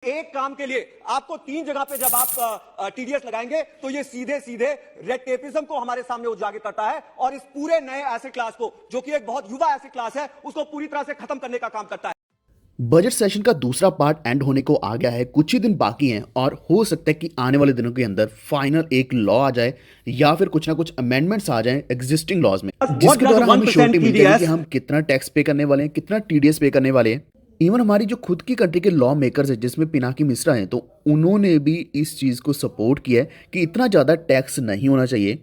एक काम के लिए आपको 3 जगह पे जब आप टीडीएस लगाएंगे तो ये सीधे सीधे रेड टेपिज्म को हमारे सामने उजागर करता है और इस पूरे नए एसेट क्लास को, जो कि एक बहुत युवा एसेट क्लास है, उसको पूरी तरह से खत्म करने का काम करता है। बजट सेशन का दूसरा पार्ट एंड होने को आ गया है। कुछ ही दिन बाकी हैं और हो सकता है कि आने वाले दिनों के अंदर फाइनल एक लॉ आ जाए या फिर कुछ ना कुछ अमेंडमेंट्स आ जाएं एग्जिस्टिंग लॉज में, जिसके द्वारा हमें श्योरिटी मिल जाएगी कि हम कितना टैक्स पे करने वाले हैं, कितना टीडीएस पे करने वाले हैं। इवन हमारी जो खुद की कंट्री के लॉ मेकर्स है, जिसमें पिनाकी मिश्रा हैं, तो उन्होंने भी इस चीज़ को सपोर्ट किया है कि इतना ज़्यादा टैक्स नहीं होना चाहिए।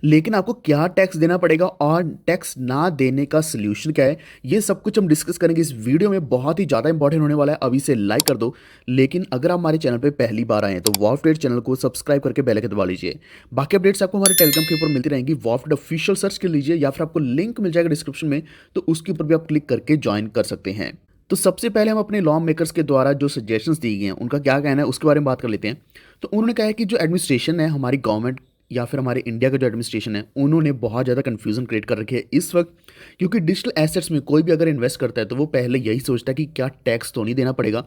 लेकिन आपको क्या टैक्स देना पड़ेगा और टैक्स ना देने का सोल्यूशन क्या है, ये सब कुछ हम डिस्कस करेंगे इस वीडियो में। बहुत ही ज़्यादा इंपॉर्टेंट होने वाला है। अभी से लाइक कर दो। लेकिन अगर आप हमारे चैनल पे पहली बार आए हैं तो वॉफ्ट चैनल को सब्सक्राइब करके बेल आइकन दबा लीजिए। बाकी अपडेट्स आपको हमारे टेलीग्राम के ऊपर मिलती रहेंगी। वॉफ्ट ऑफिशियल सर्च कर लीजिए या फिर आपको लिंक मिल जाएगा डिस्क्रिप्शन में, तो उसके ऊपर भी आप क्लिक करके ज्वाइन कर सकते हैं। तो सबसे पहले हम अपने लॉ मेकर्स के द्वारा जो सजेशंस दी गई हैं उनका क्या कहना है उसके बारे में बात कर लेते हैं। तो उन्होंने कहा है कि जो एडमिनिस्ट्रेशन है हमारी गवर्नमेंट या फिर हमारे इंडिया का जो एडमिनिस्ट्रेशन है, उन्होंने बहुत ज़्यादा कन्फ्यूजन क्रिएट कर रखी है इस वक्त। क्योंकि डिजिटल एसेट्स में कोई भी अगर इन्वेस्ट करता है तो वो पहले यही सोचता है कि क्या टैक्स तो नहीं देना पड़ेगा।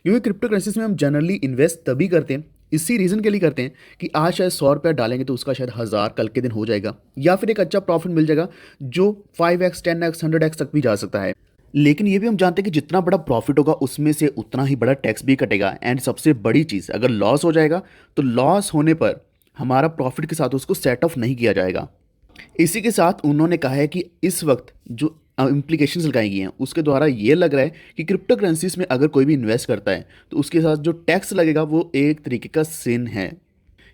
क्योंकि क्रिप्टो करेंसीज में हम जनरली इन्वेस्ट तभी करते हैं, इसी रीज़न के लिए करते हैं कि आज शायद 100 रुपया डालेंगे तो उसका शायद 1000 कल के दिन हो जाएगा, या फिर एक अच्छा प्रॉफिट मिल जाएगा जो 5x 10x 100x तक भी जा सकता है। लेकिन ये भी हम जानते हैं कि जितना बड़ा प्रॉफिट होगा उसमें से उतना ही बड़ा टैक्स भी कटेगा। एंड सबसे बड़ी चीज़, अगर लॉस हो जाएगा तो लॉस होने पर हमारा प्रॉफिट के साथ उसको सेट ऑफ नहीं किया जाएगा। इसी के साथ उन्होंने कहा है कि इस वक्त जो इम्प्लीकेशंस लगाई गई हैं उसके द्वारा ये लग रहा है कि क्रिप्टो करेंसीज में अगर कोई भी इन्वेस्ट करता है तो उसके साथ जो टैक्स लगेगा वो एक तरीके का सिन है।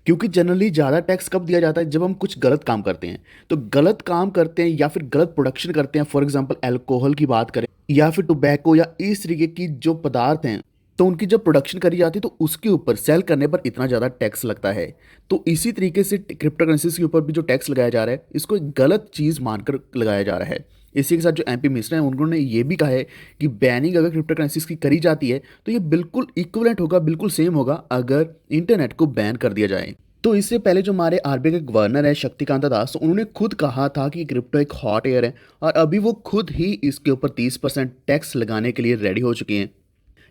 क्योंकि जनरली ज़्यादा टैक्स कब दिया जाता है, जब हम कुछ गलत काम करते हैं। तो गलत काम करते हैं या फिर गलत प्रोडक्शन करते हैं, फॉर एग्जांपल अल्कोहल की बात करें या फिर टोबैको या इस तरीके की जो पदार्थ हैं, तो उनकी जब प्रोडक्शन करी जाती है तो उसके ऊपर सेल करने पर इतना ज़्यादा टैक्स लगता है। तो इसी तरीके से क्रिप्टो करेंसीज के ऊपर भी जो टैक्स लगाया जा रहा है इसको एक गलत चीज़ मानकर लगाया जा रहा है। इसी के साथ जो एमपी मिश्रा हैं उन्होंने ये भी कहा है कि बैनिंग अगर क्रिप्टो करेंसीज की करी जाती है तो ये बिल्कुल इक्विवेलेंट होगा, बिल्कुल सेम होगा अगर इंटरनेट को बैन कर दिया जाए। तो इससे पहले जो हमारे आरबीआई के गवर्नर है शक्तिकांत दास, तो उन्होंने खुद कहा था कि क्रिप्टो एक हॉट एयर है और अभी वो खुद ही इसके ऊपर 30% टैक्स लगाने के लिए रेडी हो चुके हैं।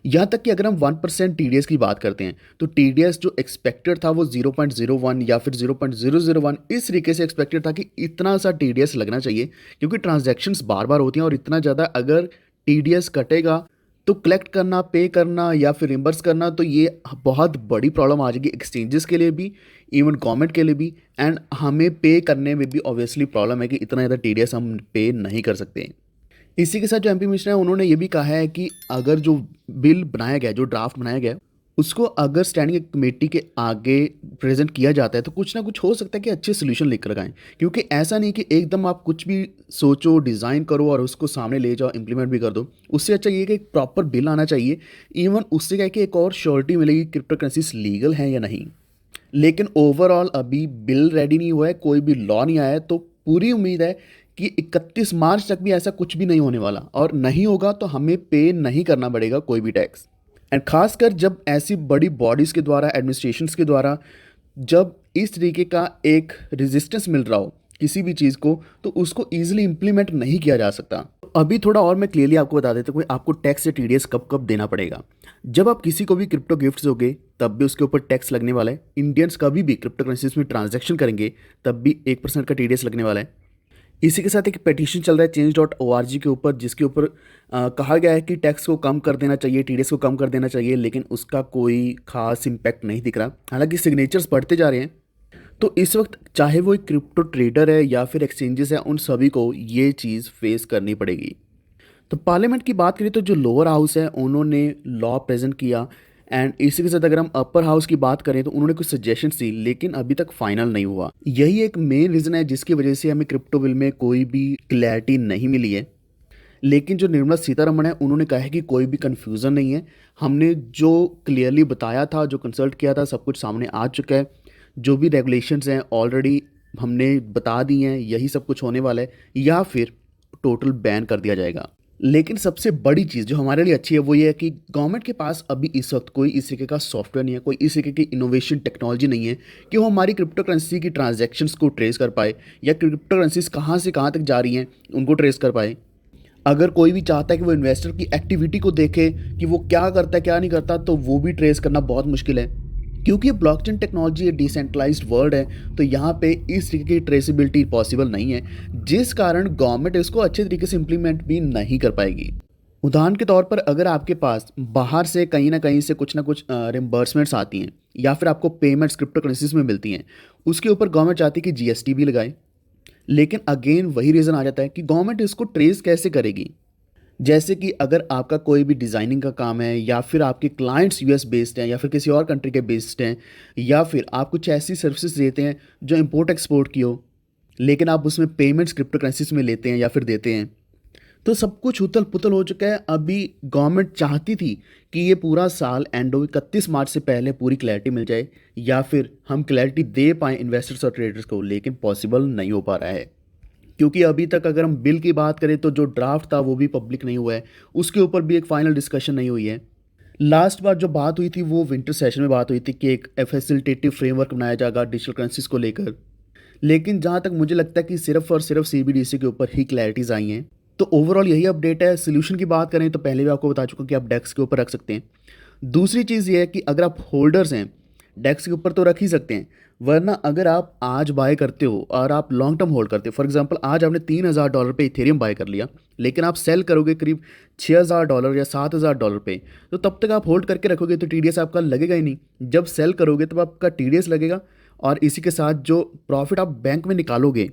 यहाँ तक कि अगर हम 1% टीडीएस की बात करते हैं तो टीडीएस जो एक्सपेक्टेड था वो 0.01 या फिर 0.001 इस तरीके से एक्सपेक्टेड था कि इतना सा टीडीएस लगना चाहिए। क्योंकि ट्रांजैक्शंस बार बार होती हैं और इतना ज़्यादा अगर टीडीएस कटेगा तो कलेक्ट करना, पे करना या फिर रिम्बर्स करना, तो ये बहुत बड़ी प्रॉब्लम आ जाएगी एक्सचेंजेस के लिए भी, इवन गवर्नमेंट के लिए भी। एंड हमें पे करने में भी ऑब्वियसली प्रॉब्लम है कि इतना ज़्यादा टीडीएस हम पे नहीं कर सकते। इसी के साथ जो एमपी मिश्रा है उन्होंने ये भी कहा है कि अगर जो बिल बनाया गया, जो ड्राफ्ट बनाया गया, उसको अगर स्टैंडिंग कमेटी के आगे प्रेजेंट किया जाता है तो कुछ ना कुछ हो सकता है कि अच्छे सोल्यूशन लेकर लगाएं। क्योंकि ऐसा नहीं कि एकदम आप कुछ भी सोचो, डिज़ाइन करो और उसको सामने ले जाओ, इम्प्लीमेंट भी कर दो। उससे अच्छा ये कि एक प्रॉपर बिल आना चाहिए। इवन उससे क्या है कि एक और श्योरिटी मिलेगी क्रिप्टो करेंसीज लीगल है या नहीं। लेकिन ओवरऑल अभी बिल रेडी नहीं हुआ है, कोई भी लॉ नहीं आया है, तो पूरी उम्मीद है कि 31 मार्च तक भी ऐसा कुछ भी नहीं होने वाला, और नहीं होगा तो हमें पे नहीं करना पड़ेगा कोई भी टैक्स। एंड खासकर जब ऐसी बड़ी बॉडीज़ के द्वारा, एडमिनिस्ट्रेशंस के द्वारा जब इस तरीके का एक रेजिस्टेंस मिल रहा हो किसी भी चीज़ को, तो उसको ईजिली इम्प्लीमेंट नहीं किया जा सकता। अभी थोड़ा और मैं क्लियरली आपको बता देता हूँ कि आपको टैक्स या टीडीएस कब कब देना पड़ेगा। जब आप किसी को भी क्रिप्टो गिफ्ट्स दोगे तब भी उसके ऊपर टैक्स लगने वाला है। इंडियंस कभी भी क्रिप्टो करेंसीज में ट्रांजैक्शन करेंगे तब भी 1% का टीडीएस लगने वाला है। इसी के साथ एक पेटिशन चल रहा है change.org के ऊपर, जिसके ऊपर कहा गया है कि टैक्स को कम कर देना चाहिए, टीडीएस को कम कर देना चाहिए, लेकिन उसका कोई खास इम्पैक्ट नहीं दिख रहा। हालांकि सिग्नेचर्स बढ़ते जा रहे हैं। तो इस वक्त चाहे वो एक क्रिप्टो ट्रेडर है या फिर एक्सचेंजेस है, उन सभी को ये चीज़ फेस करनी पड़ेगी। तो पार्लियामेंट की बात करें तो जो लोअर हाउस है उन्होंने लॉ प्रेजेंट किया। एंड इसी के साथ अगर हम अपर हाउस की बात करें तो उन्होंने कुछ सजेशंस दी, लेकिन अभी तक फाइनल नहीं हुआ। यही एक मेन रीज़न है जिसकी वजह से हमें क्रिप्टो बिल में कोई भी क्लैरिटी नहीं मिली है। लेकिन जो निर्मला सीतारमण है उन्होंने कहा है कि कोई भी कन्फ्यूज़न नहीं है। हमने जो क्लियरली बताया था, जो कंसल्ट किया था, सब कुछ सामने आ चुका है। जो भी रेगुलेशंस हैं ऑलरेडी हमने बता दी हैं, यही सब कुछ होने वाला है, या फिर टोटल बैन कर दिया जाएगा। लेकिन सबसे बड़ी चीज़ जो हमारे लिए अच्छी है वो ये है कि गवर्नमेंट के पास अभी इस वक्त कोई इस तरीके का सॉफ्टवेयर नहीं है, कोई इस तरीके की इनोवेशन टेक्नोलॉजी नहीं है कि वो हमारी क्रिप्टो करेंसी की ट्रांजैक्शंस को ट्रेस कर पाए या क्रिप्टो करेंसीज कहाँ से कहाँ तक जा रही हैं उनको ट्रेस कर पाए। अगर कोई भी चाहता है कि वो इन्वेस्टर की एक्टिविटी को देखे कि वो क्या करता है क्या नहीं करता, तो वो भी ट्रेस करना बहुत मुश्किल है, क्योंकि ये ब्लॉकचेन टेक्नोलॉजी एक डिसेंट्रलाइज्ड वर्ल्ड है। तो यहाँ पे इस तरीके की ट्रेसिबिलिटी पॉसिबल नहीं है, जिस कारण गवर्नमेंट इसको अच्छे तरीके से इम्प्लीमेंट भी नहीं कर पाएगी। उदाहरण के तौर पर अगर आपके पास बाहर से कहीं ना कहीं से कुछ ना कुछ रिम्बर्समेंट्स आती हैं या फिर आपको पेमेंट्स क्रिप्टो करेंसीज में मिलती हैं, उसके ऊपर गवर्नमेंट चाहती है कि जीएसटी भी लगाए। लेकिन अगेन वही रीज़न आ जाता है कि गवर्नमेंट इसको ट्रेस कैसे करेगी। जैसे कि अगर आपका कोई भी डिज़ाइनिंग का काम है या फिर आपके क्लाइंट्स यूएस बेस्ड हैं या फिर किसी और कंट्री के बेस्ड हैं, या फिर आप कुछ ऐसी सर्विसेज देते हैं जो इंपोर्ट एक्सपोर्ट की हो, लेकिन आप उसमें पेमेंट्स क्रिप्टो करेंसीज में लेते हैं या फिर देते हैं, तो सब कुछ उथल पुथल हो चुका है। अभी गवर्नमेंट चाहती थी कि ये पूरा साल एंड हो 31 मार्च से पहले पूरी क्लैरिटी मिल जाए या फिर हम क्लैरिटी दे पाएँ इन्वेस्टर्स और ट्रेडर्स को, लेकिन पॉसिबल नहीं हो पा रहा है। क्योंकि अभी तक अगर हम बिल की बात करें तो जो ड्राफ्ट था वो भी पब्लिक नहीं हुआ है, उसके ऊपर भी एक फाइनल डिस्कशन नहीं हुई है। लास्ट बार जो बात हुई थी वो विंटर सेशन में बात हुई थी कि एक फैसिलिटेटिव फ्रेमवर्क बनाया जाएगा डिजिटल करेंसीज को लेकर, लेकिन जहाँ तक मुझे लगता है कि सिर्फ और सिर्फ सीबीडीसी के ऊपर ही क्लैरिटीज आई हैं। तो ओवरऑल यही अपडेट है। सोल्यूशन की बात करें तो पहले भी आपको बता चुका कि आप डेक्स के ऊपर रख सकते हैं। दूसरी चीज़ ये है कि अगर आप होल्डर्स हैं डेक्स के ऊपर तो रख ही सकते हैं, वरना अगर आप आज बाय करते हो और आप लॉन्ग टर्म होल्ड करते हो, फॉर एग्जांपल आज आपने $3000 पे इथेरियम बाय कर लिया, लेकिन आप सेल करोगे करीब $6000 या $7000 पे, तो तब तक आप होल्ड करके रखोगे तो टीडीएस आपका लगेगा ही नहीं। जब सेल करोगे तब आपका टीडीएस लगेगा और इसी के साथ जो प्रॉफिट आप बैंक में निकालोगे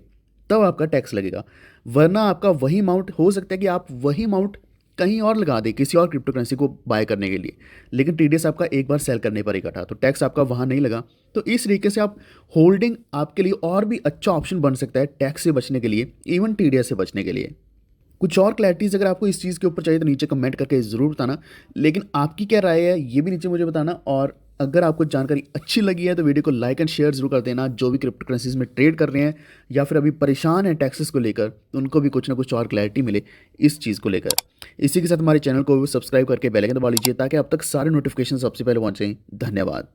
तब आपका टैक्स लगेगा। वरना आपका वही अमाउंट हो सकता है कि आप वही अमाउंट कहीं और लगा दे किसी और क्रिप्टो करेंसी को बाय करने के लिए, लेकिन टीडीएस आपका एक बार सेल करने पर इकट्ठा, तो टैक्स आपका वहाँ नहीं लगा। तो इस तरीके से आप होल्डिंग आपके लिए और भी अच्छा ऑप्शन बन सकता है टैक्स से बचने के लिए, इवन टीडीएस से बचने के लिए। कुछ और क्लैरिटीज़ अगर आपको इस चीज़ के ऊपर चाहिए तो नीचे कमेंट करके ज़रूर बताना, लेकिन आपकी क्या राय है ये भी नीचे मुझे बताना। और अगर आपको जानकारी अच्छी लगी है तो वीडियो को लाइक एंड शेयर जरूर कर देना। जो भी क्रिप्टो करेंसीज में ट्रेड कर रहे हैं या फिर अभी परेशान हैं टैक्सेस को लेकर, तो उनको भी कुछ ना कुछ और क्लैरिटी मिले इस चीज़ को लेकर। इसी के साथ हमारे चैनल को भी सब्सक्राइब करके बेल आइकन दबा लीजिए ताकि अब तक सारे नोटिफिकेशन सबसे पहले पहुंचें। धन्यवाद।